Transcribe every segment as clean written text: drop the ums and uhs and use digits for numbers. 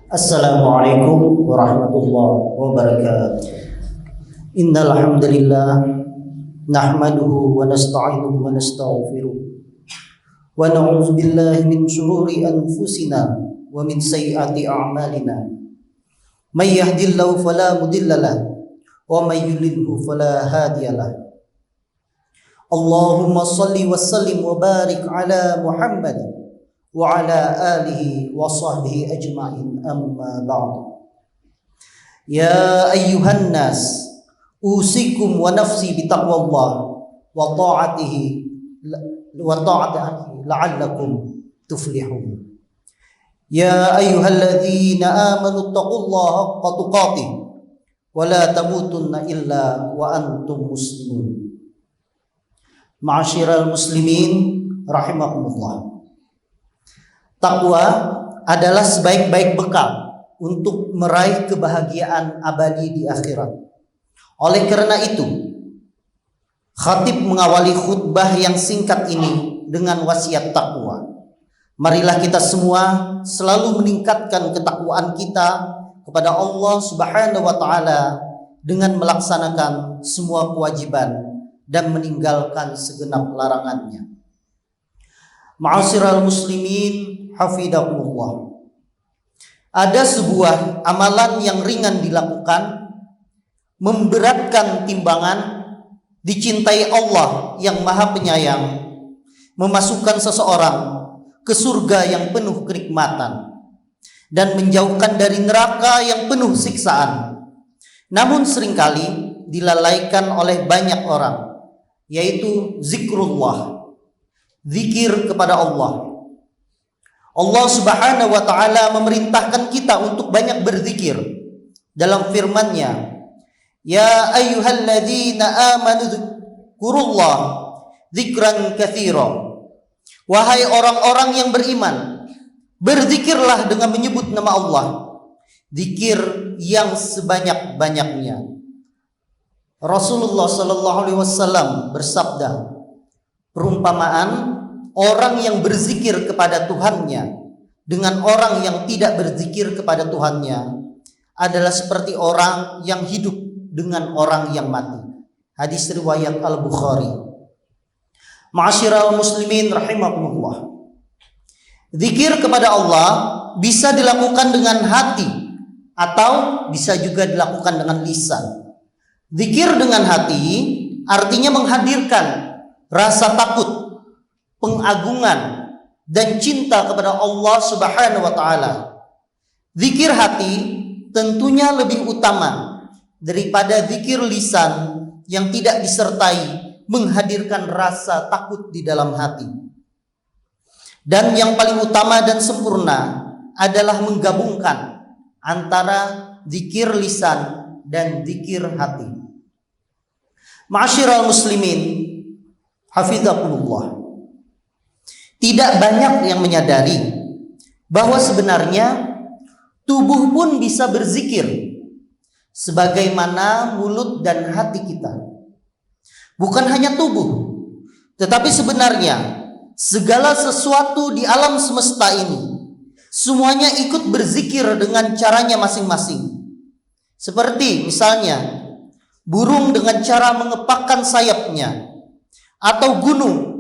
Assalamualaikum warahmatullahi wabarakatuh. Innal hamdalillah nahmaduhu wa nasta'inuhu wa nastaghfiruh wa na'udzu billahi min shururi anfusina wa min sayyiati a'malina. May yahdihillahu fala mudilla lahu wa may yudlilhu fala hadiya lahu. Allahumma shalli wa sallim wa barik ala Muhammad wa ala alihi wa sahbihi ajma'in, amma ba'd. Ya ayyuhan nas, usikum wa nafsi bitaqwallah wa ta'atihi la'allakum tuflihun. Ya ayyuhalladzina amanu taqullaha haqqa tuqatih wa la tamutunna illa wa antum muslimun. Ma'asyiral muslimin rahimakumullah. Takwa adalah sebaik-baik bekal untuk meraih kebahagiaan abadi di akhirat. Oleh karena itu, khatib mengawali khutbah yang singkat ini dengan wasiat takwa. Marilah kita semua selalu meningkatkan ketakwaan kita kepada Allah Subhanahu wa taala dengan melaksanakan semua kewajiban dan meninggalkan segenap larangannya. Ma'asyiral muslimin hafizakumullah. Ada sebuah amalan yang ringan dilakukan, memberatkan timbangan, dicintai Allah yang Maha Penyayang, memasukkan seseorang ke surga yang penuh kenikmatan dan menjauhkan dari neraka yang penuh siksaan. Namun seringkali dilalaikan oleh banyak orang, yaitu zikrullah, zikir kepada Allah. Allah Subhanahu wa taala memerintahkan kita untuk banyak berzikir dalam firman-Nya, ya ayyuhalladzina amanu dzkurullah dzikran katsira. Wahai orang-orang yang beriman, berzikirlah dengan menyebut nama Allah, zikir yang sebanyak-banyaknya. Rasulullah sallallahu alaihi wasallam bersabda, perumpamaan orang yang berzikir kepada Tuhannya dengan orang yang tidak berzikir kepada Tuhannya adalah seperti orang yang hidup dengan orang yang mati. Hadis riwayat Al-Bukhari. Ma'asyiral muslimin rahimakumullah. Zikir kepada Allah bisa dilakukan dengan hati atau bisa juga dilakukan dengan lisan. Zikir dengan hati artinya menghadirkan rasa takut, pengagungan dan cinta kepada Allah Subhanahu wa taala. Zikir hati tentunya lebih utama daripada zikir lisan yang tidak disertai menghadirkan rasa takut di dalam hati. Dan yang paling utama dan sempurna adalah menggabungkan antara zikir lisan dan zikir hati. Ma'asyiral muslimin hafizakumullah. Tidak banyak yang menyadari bahwa sebenarnya tubuh pun bisa berzikir sebagaimana mulut dan hati kita. Bukan hanya tubuh, tetapi sebenarnya segala sesuatu di alam semesta ini semuanya ikut berzikir dengan caranya masing-masing. Seperti misalnya burung dengan cara mengepakkan sayapnya, atau gunung,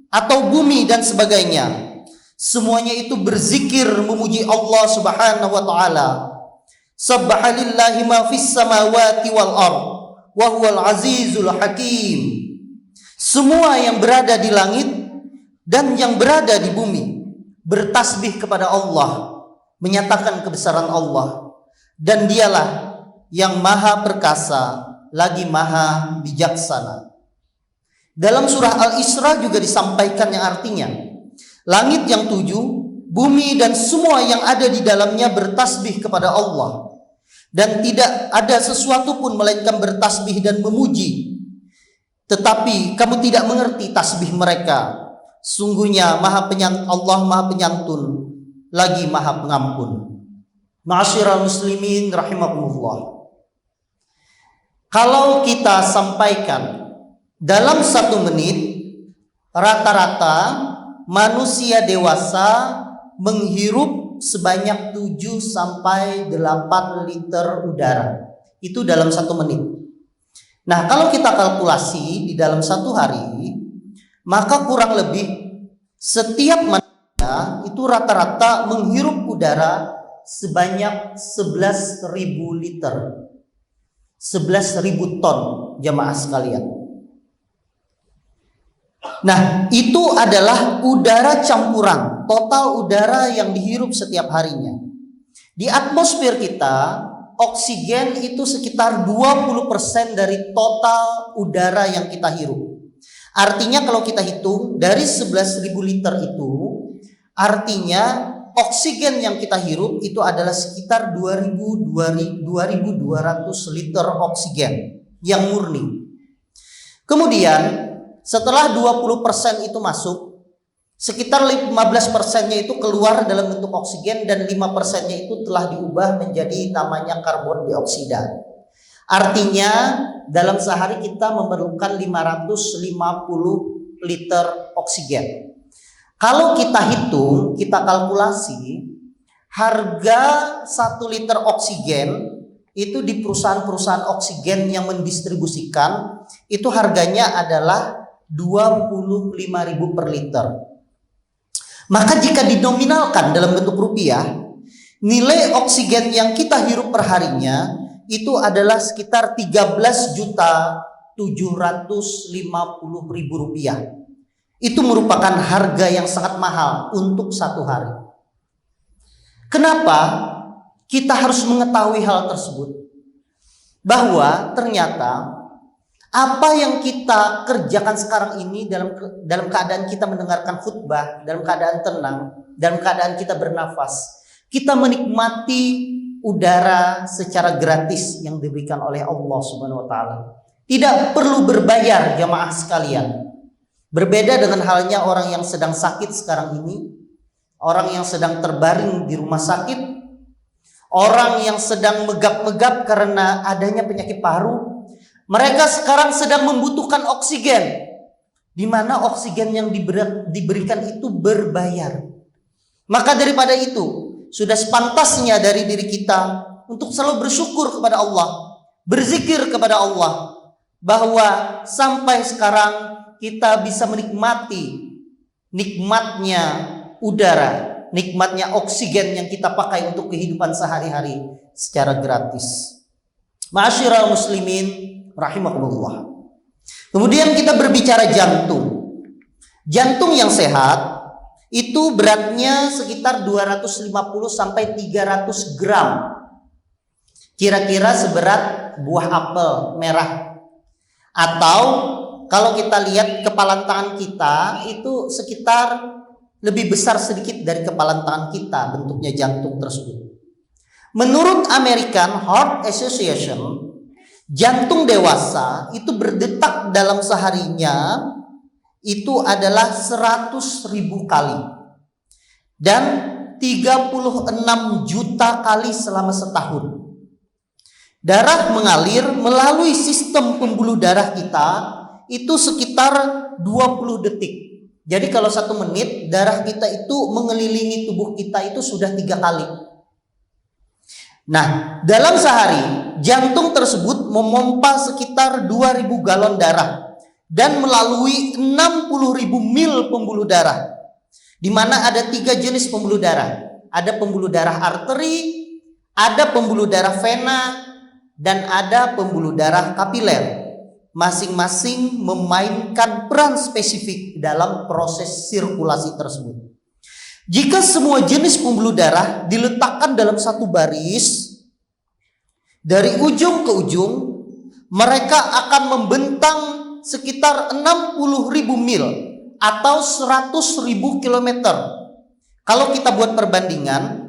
atau bumi dan sebagainya. Semuanya itu berzikir memuji Allah Subhanahu wa taala. Subhanallahi ma fis samawati wal ard wa huwal azizul hakim. Semua yang berada di langit dan yang berada di bumi bertasbih kepada Allah, menyatakan kebesaran Allah, dan dialah yang maha perkasa lagi maha bijaksana. Dalam surah Al-Isra juga disampaikan yang artinya, langit yang 7, bumi dan semua yang ada di dalamnya bertasbih kepada Allah, dan tidak ada sesuatu pun melainkan bertasbih dan memuji. Tetapi kamu tidak mengerti tasbih mereka. Sungguhnya Allah maha penyantun lagi maha pengampun. Ma'asyiral muslimin rahimakumullah. Kalau kita sampaikan dalam 1 menit, rata-rata manusia dewasa menghirup sebanyak 7 sampai 8 liter udara. Itu dalam 1 menit. Nah, kalau kita kalkulasi di dalam 1 hari, maka kurang lebih setiap manusia itu rata-rata menghirup udara sebanyak 11.000 liter. 11.000 ton, jamaah sekalian. Nah, itu adalah udara campuran, total udara yang dihirup setiap harinya. Di atmosfer kita, oksigen itu sekitar 20% dari total udara yang kita hirup. Artinya kalau kita hitung dari 11.000 liter itu, artinya oksigen yang kita hirup itu adalah sekitar 2.200 liter oksigen yang murni. Kemudian setelah 20% itu masuk, sekitar 15%-nya itu keluar dalam bentuk oksigen dan 5%-nya itu telah diubah menjadi namanya karbon dioksida. Artinya dalam sehari kita memerlukan 550 liter oksigen. Kalau kita hitung, kita kalkulasi, harga 1 liter oksigen itu di perusahaan-perusahaan oksigen yang mendistribusikan, itu harganya adalah 25.000 per liter. Maka jika dinominalkan dalam bentuk rupiah, nilai oksigen yang kita hirup per harinya itu adalah sekitar 13.750.000 rupiah. Itu merupakan harga yang sangat mahal untuk 1 hari. Kenapa kita harus mengetahui hal tersebut? Bahwa ternyata apa yang kita kerjakan sekarang ini dalam keadaan kita mendengarkan khutbah, dalam keadaan tenang, dalam keadaan kita bernafas, kita menikmati udara secara gratis yang diberikan oleh Allah Subhanahu wa taala. Tidak perlu berbayar, jamaah sekalian. Berbeda dengan halnya orang yang sedang sakit sekarang ini, orang yang sedang terbaring di rumah sakit, orang yang sedang megap-megap karena adanya penyakit paru. Mereka sekarang sedang membutuhkan oksigen, di mana oksigen yang diberikan itu berbayar. Maka daripada itu, sudah sepantasnya dari diri kita untuk selalu bersyukur kepada Allah, berzikir kepada Allah, bahwa sampai sekarang kita bisa menikmati nikmatnya udara, nikmatnya oksigen yang kita pakai untuk kehidupan sehari-hari secara gratis. Ma'asyiral muslimin rahimakumullah. Kemudian kita berbicara jantung. Jantung yang sehat itu beratnya sekitar 250 sampai 300 gram. Kira-kira seberat buah apel merah. Atau kalau kita lihat kepalan tangan kita itu sekitar lebih besar sedikit dari kepalan tangan kita bentuknya jantung tersebut. Menurut American Heart Association, jantung dewasa itu berdetak dalam seharinya itu adalah 100.000 kali dan 36 juta kali selama setahun. Darah mengalir melalui sistem pembuluh darah kita itu sekitar 20 detik. Jadi kalau 1 menit darah kita itu mengelilingi tubuh kita itu sudah 3 kali. Nah, dalam sehari jantung tersebut memompa sekitar 2.000 galon darah dan melalui 60.000 mil pembuluh darah, di mana ada 3 jenis pembuluh darah. Ada pembuluh darah arteri, ada pembuluh darah vena, dan ada pembuluh darah kapiler. Masing-masing memainkan peran spesifik dalam proses sirkulasi tersebut. Jika semua jenis pembuluh darah diletakkan dalam satu baris, dari ujung ke ujung, mereka akan membentang sekitar 60.000 mil atau 100.000 kilometer. Kalau kita buat perbandingan,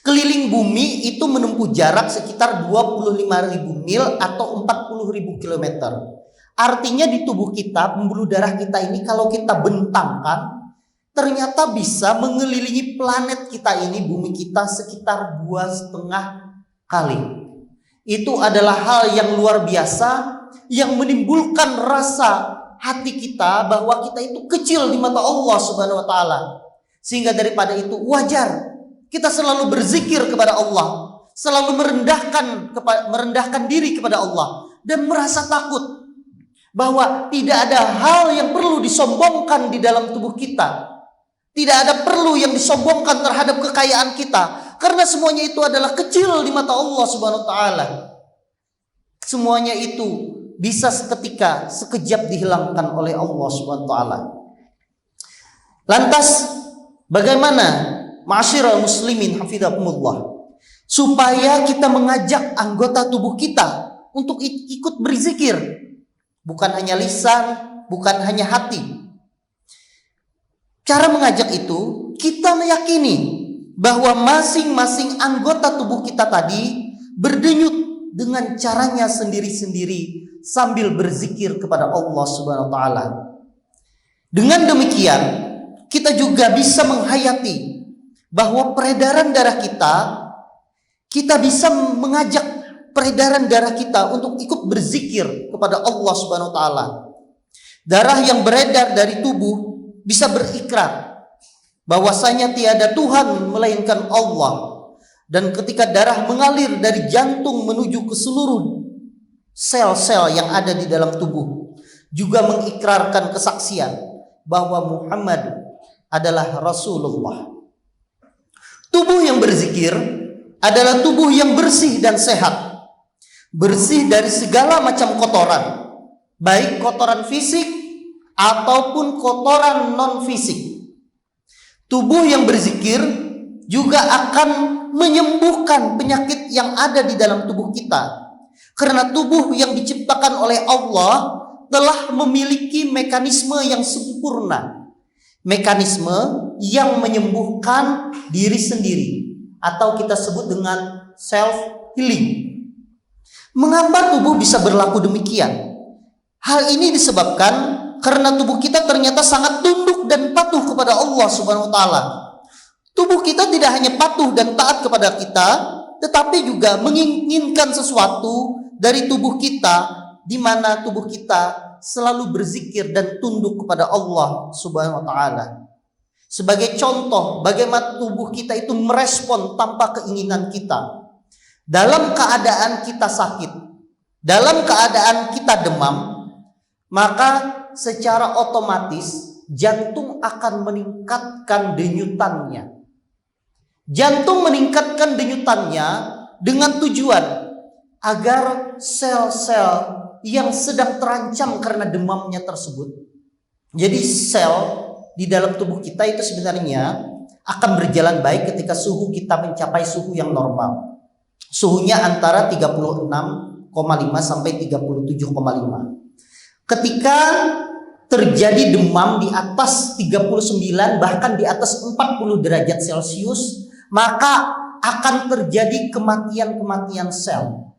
keliling bumi itu menempuh jarak sekitar 25.000 mil atau 40.000 kilometer. Artinya di tubuh kita, pembuluh darah kita ini kalau kita bentangkan, ternyata bisa mengelilingi planet kita ini, bumi kita sekitar 2,5 kali. Itu adalah hal yang luar biasa yang menimbulkan rasa hati kita bahwa kita itu kecil di mata Allah Subhanahu wa taala. Sehingga daripada itu wajar kita selalu berzikir kepada Allah, selalu merendahkan diri kepada Allah, dan merasa takut bahwa tidak ada hal yang perlu disombongkan di dalam tubuh kita. Tidak ada perlu yang disombongkan terhadap kekayaan kita, karena semuanya itu adalah kecil di mata Allah Subhanahu wa taala. Semuanya itu bisa seketika, sekejap dihilangkan oleh Allah Subhanahu wa taala. Lantas bagaimana ma'asyiral muslimin hafizakumullah, supaya kita mengajak anggota tubuh kita untuk ikut berzikir, bukan hanya lisan, bukan hanya hati. Cara mengajak itu, kita meyakini bahwa masing-masing anggota tubuh kita tadi berdenyut dengan caranya sendiri-sendiri sambil berzikir kepada Allah Subhanahu wa taala. Dengan demikian, kita juga bisa menghayati bahwa peredaran darah kita bisa mengajak peredaran darah kita untuk ikut berzikir kepada Allah Subhanahu wa taala. Darah yang beredar dari tubuh bisa berikrar bahwasanya tiada Tuhan melainkan Allah. Dan ketika darah mengalir dari jantung menuju ke seluruh sel-sel yang ada di dalam tubuh, juga mengikrarkan kesaksian bahwa Muhammad adalah Rasulullah. Tubuh yang berzikir adalah tubuh yang bersih dan sehat, bersih dari segala macam kotoran, baik kotoran fisik ataupun kotoran non-fisik. Tubuh yang berzikir juga akan menyembuhkan penyakit yang ada di dalam tubuh kita, karena tubuh yang diciptakan oleh Allah telah memiliki mekanisme yang sempurna, mekanisme yang menyembuhkan diri sendiri, atau kita sebut dengan self healing. Mengapa tubuh bisa berlaku demikian? Hal ini disebabkan karena tubuh kita ternyata sangat tunduk dan patuh kepada Allah Subhanahu wa taala. Tubuh kita tidak hanya patuh dan taat kepada kita, tetapi juga menginginkan sesuatu dari tubuh kita, di mana tubuh kita selalu berzikir dan tunduk kepada Allah Subhanahu wa taala. Sebagai contoh bagaimana tubuh kita itu merespon tanpa keinginan kita. Dalam keadaan kita sakit, dalam keadaan kita demam, maka secara otomatis jantung akan meningkatkan denyutannya. Jantung meningkatkan denyutannya dengan tujuan agar sel-sel yang sedang terancam karena demamnya tersebut. Jadi sel di dalam tubuh kita itu sebenarnya akan berjalan baik ketika suhu kita mencapai suhu yang normal. Suhunya antara 36,5 sampai 37,5. Ketika terjadi demam di atas 39 bahkan di atas 40 derajat Celcius, maka akan terjadi kematian sel.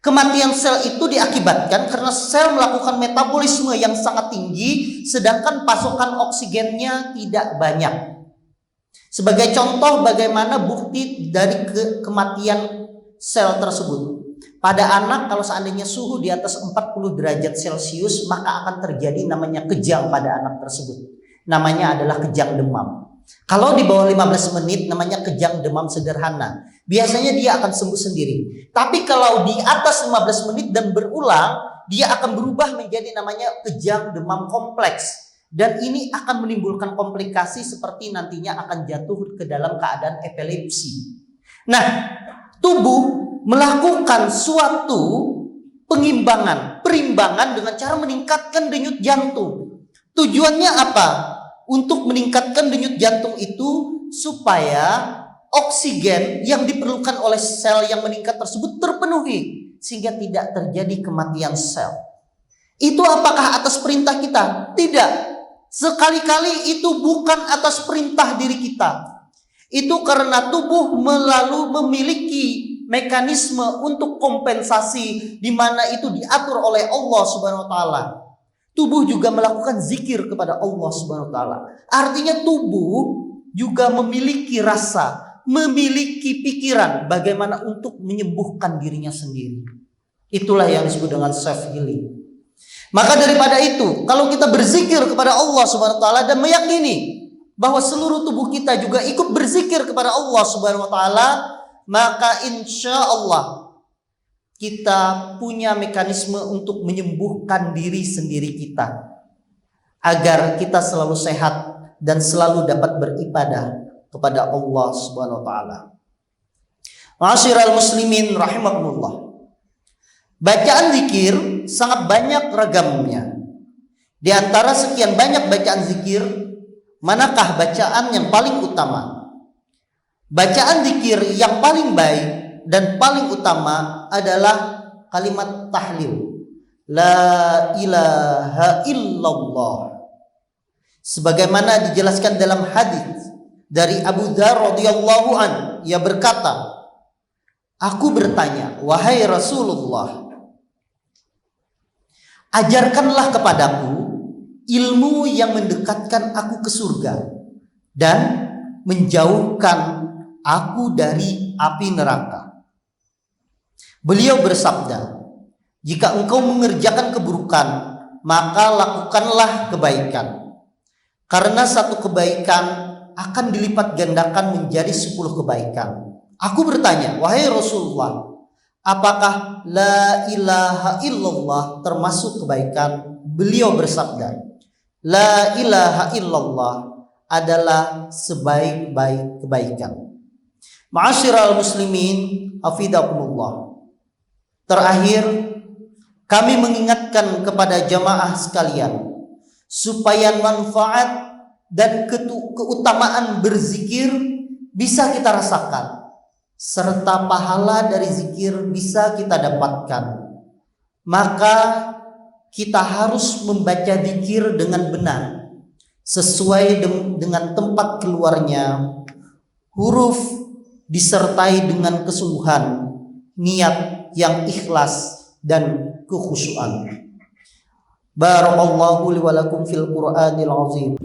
Kematian sel itu diakibatkan karena sel melakukan metabolisme yang sangat tinggi, sedangkan pasokan oksigennya tidak banyak. Sebagai contoh bagaimana bukti dari kematian sel tersebut. Pada anak, kalau seandainya suhu di atas 40 derajat Celcius, maka akan terjadi namanya kejang pada anak tersebut. Namanya adalah kejang demam. Kalau di bawah 15 menit namanya kejang demam sederhana. Biasanya dia akan sembuh sendiri. Tapi kalau di atas 15 menit dan berulang, dia akan berubah menjadi namanya kejang demam kompleks. Dan ini akan menimbulkan komplikasi seperti nantinya akan jatuh ke dalam keadaan epilepsi. Nah, tubuh melakukan suatu perimbangan dengan cara meningkatkan denyut jantung. Tujuannya apa? Untuk meningkatkan denyut jantung itu supaya oksigen yang diperlukan oleh sel yang meningkat tersebut terpenuhi sehingga tidak terjadi kematian sel. Itu apakah atas perintah kita? Tidak. Sekali-kali itu bukan atas perintah diri kita. Itu karena tubuh memiliki mekanisme untuk kompensasi, di mana itu diatur oleh Allah Subhanahu wa taala. Tubuh juga melakukan zikir kepada Allah Subhanahu wa taala. Artinya tubuh juga memiliki rasa, memiliki pikiran bagaimana untuk menyembuhkan dirinya sendiri. Itulah yang disebut dengan self healing. Maka daripada itu, kalau kita berzikir kepada Allah Subhanahu wa taala dan meyakini bahwa seluruh tubuh kita juga ikut berzikir kepada Allah Subhanahu wa taala, maka insya Allah kita punya mekanisme untuk menyembuhkan diri sendiri kita agar kita selalu sehat dan selalu dapat beribadah kepada Allah Subhanahu wa taala. Ma'asyiral muslimin rahimakumullah. Bacaan zikir sangat banyak ragamnya. Di antara sekian banyak bacaan zikir, manakah bacaan yang paling utama? Bacaan zikir yang paling baik dan paling utama adalah kalimat tahlil. La ilaha illallah. Sebagaimana dijelaskan dalam hadis dari Abu Dzar radhiyallahu an, ia berkata, aku bertanya, wahai Rasulullah, ajarkanlah kepadaku ilmu yang mendekatkan aku ke surga dan menjauhkan aku dari api neraka. Beliau bersabda, jika engkau mengerjakan keburukan, maka lakukanlah kebaikan. Karena satu kebaikan akan dilipat gandakan menjadi 10 kebaikan. Aku bertanya, wahai Rasulullah, apakah la ilaha illallah termasuk kebaikan? Beliau bersabda, la ilaha illallah adalah sebaik-baik kebaikan. Ma'asyiral muslimin, hafizakumullah. Terakhir, kami mengingatkan kepada jamaah sekalian supaya manfaat dan keutamaan berzikir bisa kita rasakan, serta pahala dari zikir bisa kita dapatkan. Maka kita harus membaca zikir dengan benar, sesuai dengan tempat keluarnya, huruf disertai dengan kesungguhan, niat yang ikhlas dan kekhusyuan. Barakallahu li wa lakum fil Qur'anil azim.